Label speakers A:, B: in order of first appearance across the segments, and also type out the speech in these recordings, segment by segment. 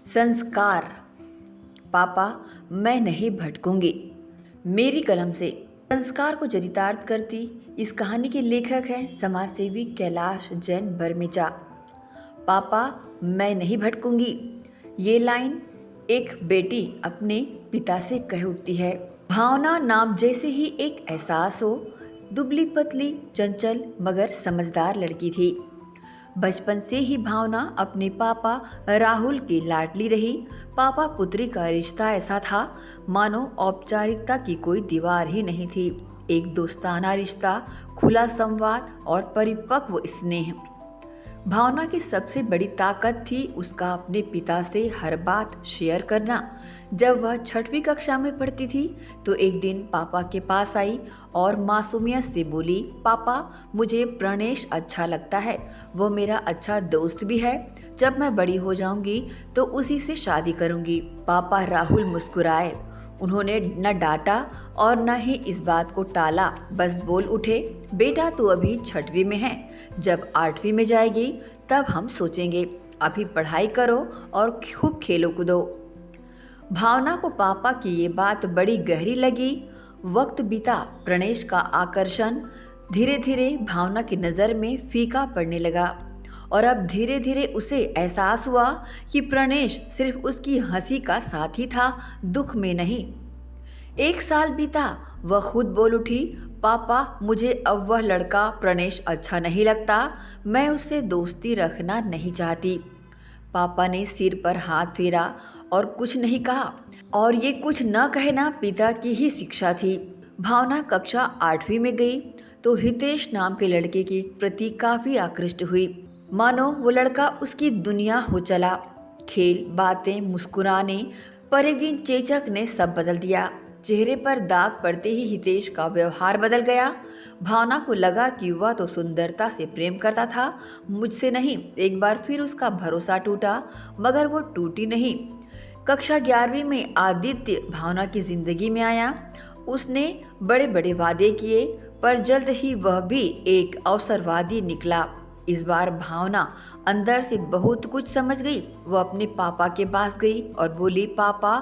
A: संस्कार। पापा, मैं नहीं भटकूंगी। मेरी कलम से संस्कार को चरितार्थ करती इस कहानी के लेखक हैं समाजसेवी कैलाश जैन बरमेचा। पापा, मैं नहीं भटकूंगी, ये लाइन एक बेटी अपने पिता से कह उठती है। भावना नाम जैसे ही एक एहसास हो। दुबली पतली चंचल मगर समझदार लड़की थी। बचपन से ही भावना अपने पापा राहुल की लाडली रही। पापा पुत्री का रिश्ता ऐसा था मानो औपचारिकता की कोई दीवार ही नहीं थी। एक दोस्ताना रिश्ता, खुला संवाद और परिपक्व स्नेह। भावना की सबसे बड़ी ताकत थी उसका अपने पिता से हर बात शेयर करना। जब वह 6वीं कक्षा में पढ़ती थी तो एक दिन पापा के पास आई और मासूमियत से बोली, पापा, मुझे प्रणेश अच्छा लगता है, वो मेरा अच्छा दोस्त भी है। जब मैं बड़ी हो जाऊंगी तो उसी से शादी करूंगी। पापा राहुल मुस्कुराए। उन्होंने न डांटा और न ही इस बात को टाला, बस बोल उठे, बेटा तू अभी 6वीं में है, जब 8वीं में जाएगी तब हम सोचेंगे, अभी पढ़ाई करो और खूब खेलो कूदो। भावना को पापा की ये बात बड़ी गहरी लगी। वक्त बीता, प्रणेश का आकर्षण धीरे धीरे भावना की नज़र में फीका पड़ने लगा और अब धीरे धीरे उसे एहसास हुआ कि प्रणेश सिर्फ उसकी हंसी का साथी था, दुख में नहीं। 1 साल बीता, वह खुद बोल उठी, पापा, मुझे अब वह लड़का प्रणेश अच्छा नहीं लगता, मैं उससे दोस्ती रखना नहीं चाहती। पापा ने सिर पर हाथ फेरा और कुछ नहीं कहा, और ये कुछ न कहना पिता की ही शिक्षा थी। भावना कक्षा 8वीं में गई तो हितेश नाम के लड़के के प्रति काफ़ी आकृष्ट हुई, मानो वो लड़का उसकी दुनिया हो चला। खेल, बातें, मुस्कुराने, पर एक दिन चेचक ने सब बदल दिया। चेहरे पर दाग पड़ते ही हितेश का व्यवहार बदल गया। भावना को लगा कि वह तो सुंदरता से प्रेम करता था, मुझसे नहीं। एक बार फिर उसका भरोसा टूटा, मगर वो टूटी नहीं। कक्षा 11वीं में आदित्य भावना की जिंदगी में आया। उसने बड़े बड़े वादे किए, पर जल्द ही वह भी एक अवसरवादी निकला। इस बार भावना अंदर से बहुत कुछ समझ गई। वह अपने पापा के पास गई और बोली, पापा,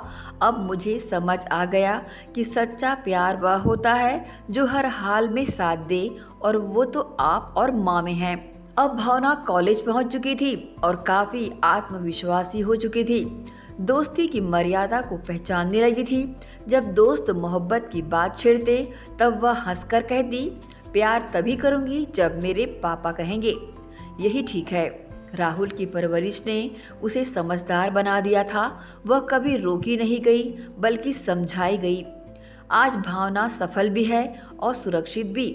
A: अब मुझे समझ आ गया कि सच्चा प्यार वह होता है जो हर हाल में साथ दे, और वो तो आप और माँ में है। अब भावना कॉलेज पहुंच चुकी थी और काफ़ी आत्मविश्वासी हो चुकी थी। दोस्ती की मर्यादा को पहचानने लगी थी। जब दोस्त मोहब्बत की बात छेड़ते तब वह हंसकर कहती, प्यार तभी करूंगी जब मेरे पापा कहेंगे। यही ठीक है। राहुल की परवरिश ने उसे समझदार बना दिया था। वह कभी रोकी नहीं गई, बल्कि समझाई गई। आज भावना सफल भी है और सुरक्षित भी।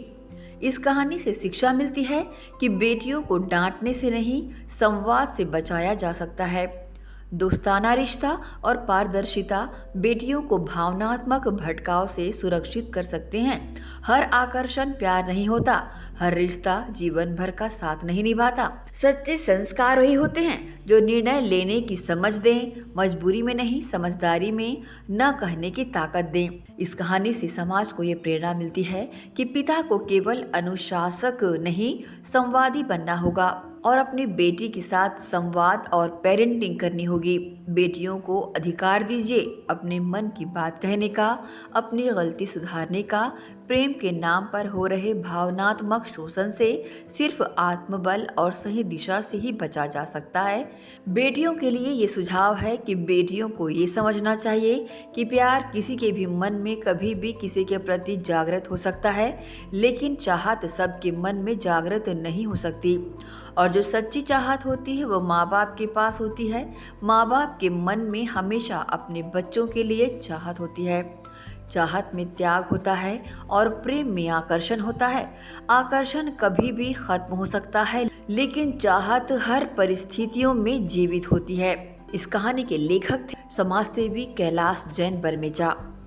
A: इस कहानी से शिक्षा मिलती है कि बेटियों को डांटने से नहीं, संवाद से बचाया जा सकता है। दोस्ताना रिश्ता और पारदर्शिता बेटियों को भावनात्मक भटकाव से सुरक्षित कर सकते हैं। हर आकर्षण प्यार नहीं होता, हर रिश्ता जीवन भर का साथ नहीं निभाता। सच्चे संस्कार वही होते हैं जो निर्णय लेने की समझ दें, मजबूरी में नहीं, समझदारी में, न कहने की ताकत दें। इस कहानी से समाज को ये प्रेरणा मिलती है कि पिता को केवल अनुशासक नहीं, संवादी बनना होगा और अपनी बेटी के साथ संवाद और पेरेंटिंग करनी होगी। बेटियों को अधिकार दीजिए अपने मन की बात कहने का, अपनी गलती सुधारने का। प्रेम के नाम पर हो रहे भावनात्मक शोषण से सिर्फ आत्मबल और सही दिशा से ही बचा जा सकता है। बेटियों के लिए ये सुझाव है कि बेटियों को ये समझना चाहिए कि प्यार किसी के भी मन में कभी भी किसी के प्रति जागृत हो सकता है, लेकिन चाहत सबके मन में जागृत नहीं हो सकती। और जो सच्ची चाहत होती है वो माँ बाप के पास होती है। माँ बाप के मन में हमेशा अपने बच्चों के लिए चाहत होती है। चाहत में त्याग होता है और प्रेम में आकर्षण होता है। आकर्षण कभी भी खत्म हो सकता है, लेकिन चाहत हर परिस्थितियों में जीवित होती है। इस कहानी के लेखक थे समाजसेवी कैलाश जैन बरमेचा।